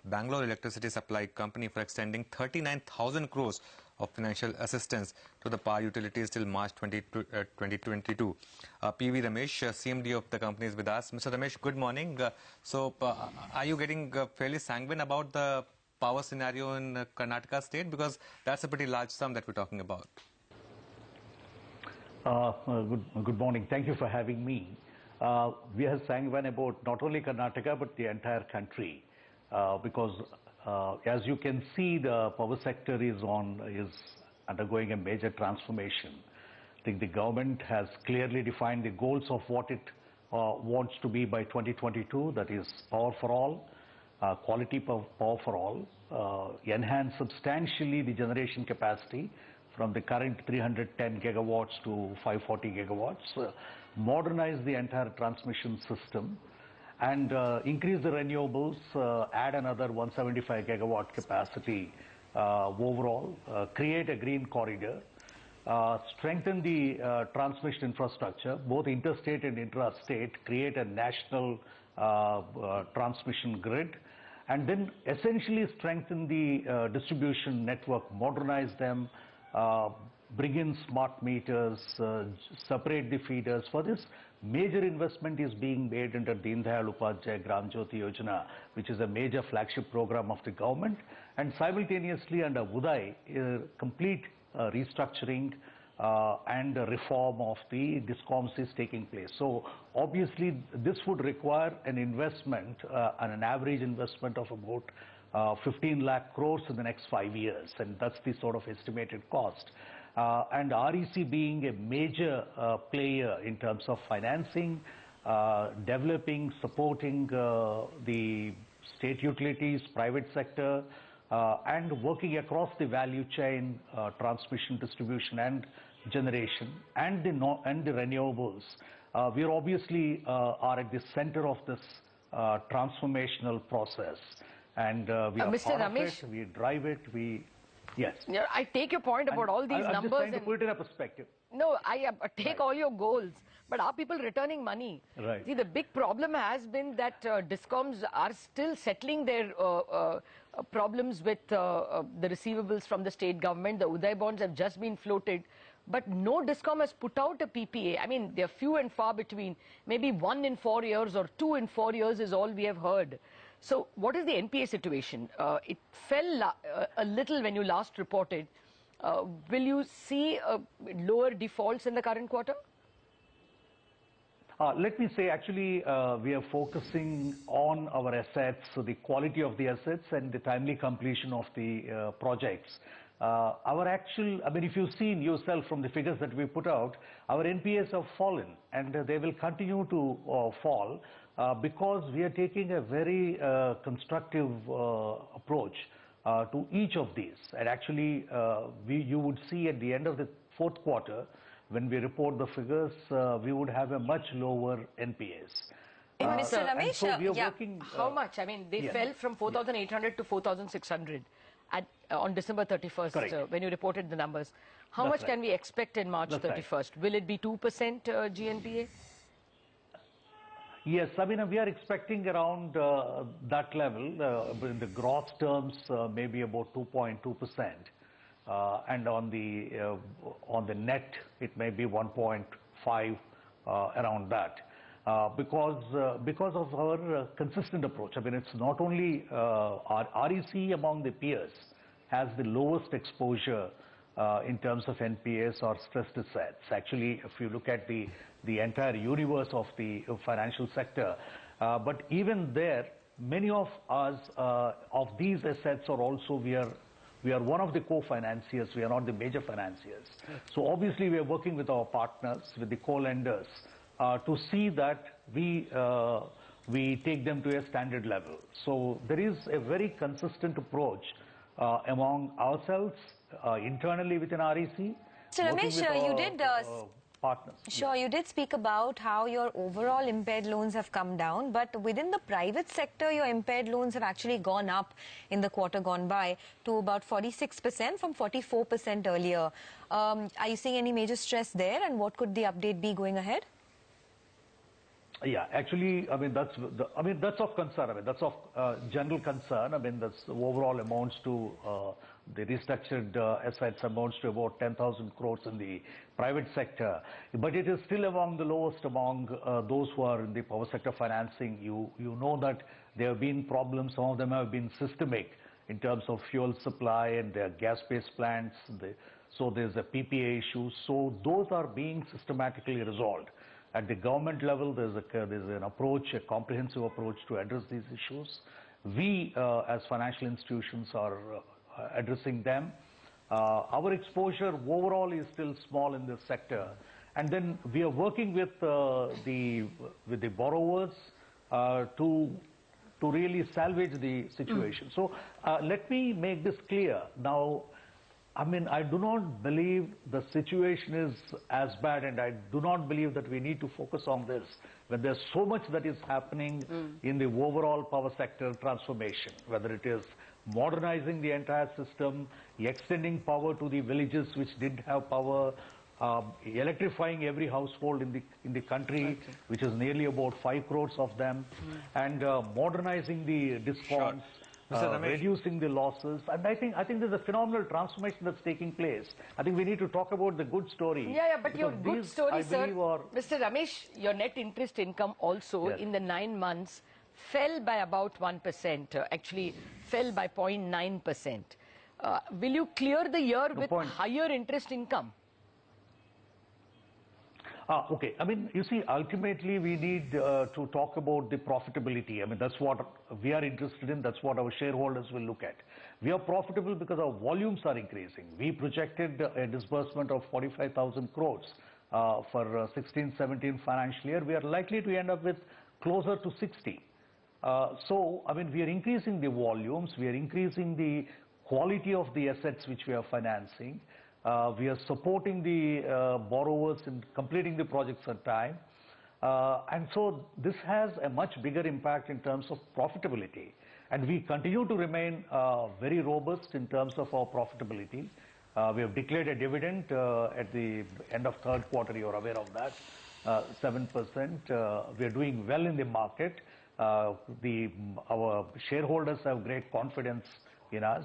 Bangalore Electricity Supply Company for extending 39,000 crores of financial assistance to the power utilities till March 2022. PV Ramesh, CMD of the company, is with us. Mr. Ramesh, good morning. Are you getting fairly sanguine about the power scenario in Karnataka state? Because that's a pretty large sum that we're talking about. Good morning. Thank you for having me. We are sanguine about not only Karnataka but the entire country because as you can see, the power sector is undergoing a major transformation. I think the government has clearly defined the goals of what it wants to be by 2022. That is power for all, quality power for all, enhance substantially the generation capacity from the current 310 gigawatts to 540 gigawatts, modernize the entire transmission system, and increase the renewables, add another 175 gigawatt capacity overall, create a green corridor, strengthen the transmission infrastructure, both interstate and intrastate, create a national transmission grid, and then essentially strengthen the distribution network, modernize them, bring in smart meters, separate the feeders. For this, major investment is being made under Deen Dayal Upadhyaya Gram Jyoti Yojana, which is a major flagship program of the government, and simultaneously under Uday, complete restructuring and reform of the DISCOMs is taking place. So obviously this would require an investment, an average investment of about 15 lakh crores in the next 5 years, and that's the sort of estimated cost. And REC being a major player in terms of financing, developing, supporting the state utilities, private sector, and working across the value chain, transmission, distribution, and generation, and the renewables. We are obviously are at the center of this transformational process. And we are Mr. part Ramesh, of it, we drive it, yes. Yeah, I take your point about all these I'm numbers. Just trying to put it in a perspective. No, I take all your goals, but are people returning money? Right. See, the big problem has been that DISCOMs are still settling their problems with the receivables from the state government. The Uday bonds have just been floated, but no DISCOM has put out a PPA. I mean, they're few and far between. Maybe 1 in 4 years or 2 in 4 years is all we have heard. So what is the NPA situation? It fell a little when you last reported. Will you see lower defaults in the current quarter? Let me say, actually, we are focusing on our assets, so the quality of the assets and the timely completion of the projects. Our actual, I mean, if you've seen yourself from the figures that we put out, our NPAs have fallen, and they will continue to fall because we are taking a very constructive approach to each of these. And actually, you would see at the end of the fourth quarter, when we report the figures, we would have a much lower NPAs. Mr. Ramesh, so we are working, how much? I mean, they fell from 4,800 to 4,600 on December 31st, when you reported the numbers. How much can we expect in March 31st? Will it be 2% GNPA? Yes, I mean, we are expecting around that level. In the gross terms, maybe about 2.2%. And on the net, it may be 1.5, around that. Because of our consistent approach. I mean, it's not only our REC among the peers has the lowest exposure in terms of NPAs or stressed assets. Actually, if you look at the entire universe of the financial sector, but even there, many of us of these assets are also we are one of the co-financiers. We are not the major financiers. So obviously, we are working with our partners, with the co-lenders, to see that we take them to a standard level. So there is a very consistent approach among ourselves, internally within REC. Mr. Ramesh, you did partners. Sure, you did speak about how your overall impaired loans have come down, but within the private sector, your impaired loans have actually gone up in the quarter gone by to about 46% from 44% earlier. Are you seeing any major stress there, and what could the update be going ahead? Yeah, actually, I mean, that's of concern. I mean, that's of general concern. I mean, that's overall amounts to the restructured assets amounts to about 10,000 crores in the private sector. But it is still among the lowest among those who are in the power sector financing. You know that there have been problems. Some of them have been systemic in terms of fuel supply and their gas-based plants. So there's a PPA issue. So those are being systematically resolved. At the government level, there's an approach, a comprehensive approach to address these issues. We, as financial institutions, are addressing them. Our exposure overall is still small in this sector, and then we are working with the borrowers to really salvage the situation. So let me make this clear now. I mean, I do not believe the situation is as bad, and I do not believe that we need to focus on this when there's so much that is happening in the overall power sector transformation, whether it is modernizing the entire system, extending power to the villages which didn't have power, electrifying every household in the country, which is nearly about 5 crores of them, and modernizing the discoms. Sure. Reducing the losses, and I think there's a phenomenal transformation that's taking place. I think we need to talk about the good story. Yeah, but your good story, sir, Mr. Ramesh, your net interest income also in the 9 months fell by about 1%, actually fell by 0.9%. Will you clear the year with higher interest income? Okay. I mean, you see, ultimately we need to talk about the profitability. I mean, that's what we are interested in. That's what our shareholders will look at. We are profitable because our volumes are increasing. We projected a disbursement of 45,000 crores for 16-17 financial year. We are likely to end up with closer to 60. So, I mean, we are increasing the volumes. We are increasing the quality of the assets which we are financing. We are supporting the borrowers in completing the projects on time. And so this has a much bigger impact in terms of profitability. And we continue to remain very robust in terms of our profitability. We have declared a dividend at the end of third quarter. You're aware of that, 7%. We are doing well in the market. Our shareholders have great confidence in us.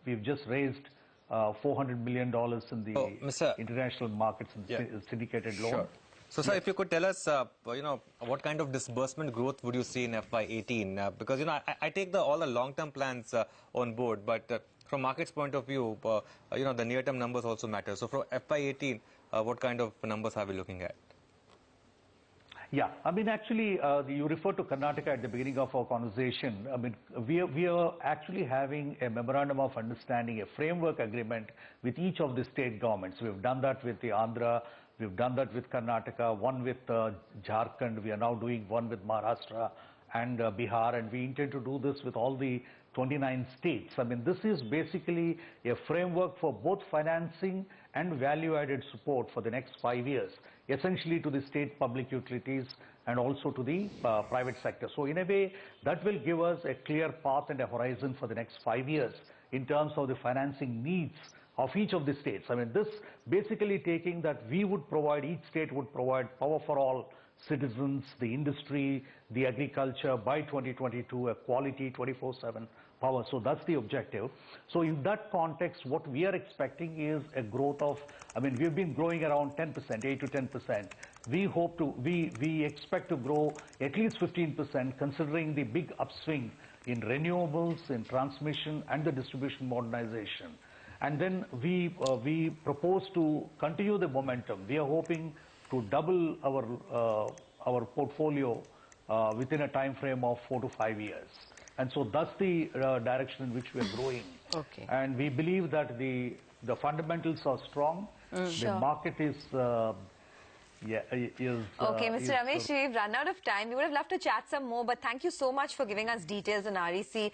We've just raised $400 million in the international markets in syndicated loan. Sure. So, sir, if you could tell us, what kind of disbursement growth would you see in FY18? Because, I take all the long-term plans on board, but from market's point of view, the near-term numbers also matter. So, for FY18, what kind of numbers are we looking at? Yeah, I mean, actually, you referred to Karnataka at the beginning of our conversation. I mean, we are actually having a memorandum of understanding, a framework agreement with each of the state governments. We've done that with the Andhra, we've done that with Karnataka, one with Jharkhand. We are now doing one with Maharashtra and Bihar, and we intend to do this with all the 29 states. I mean, this is basically a framework for both financing and value-added support for the next 5 years, essentially to the state public utilities and also to the private sector. So in a way, that will give us a clear path and a horizon for the next 5 years in terms of the financing needs of each of the states. I mean, this basically taking that each state would provide power for all citizens, the industry, the agriculture by 2022, a quality 24/7 power. So that's the objective. So in that context, what we are expecting is a growth of, I mean, we've been growing around 10%, 8 to 10%. We expect to grow at least 15%, considering the big upswing in renewables, in transmission and the distribution modernization. And then we propose to continue the momentum. We are hoping to double our portfolio within a time frame of 4 to 5 years. And so that's the direction in which we are growing. Okay. And we believe that the fundamentals are strong. The market is... Okay, Mr. Ramesh, we've run out of time. We would have loved to chat some more, but thank you so much for giving us details on REC.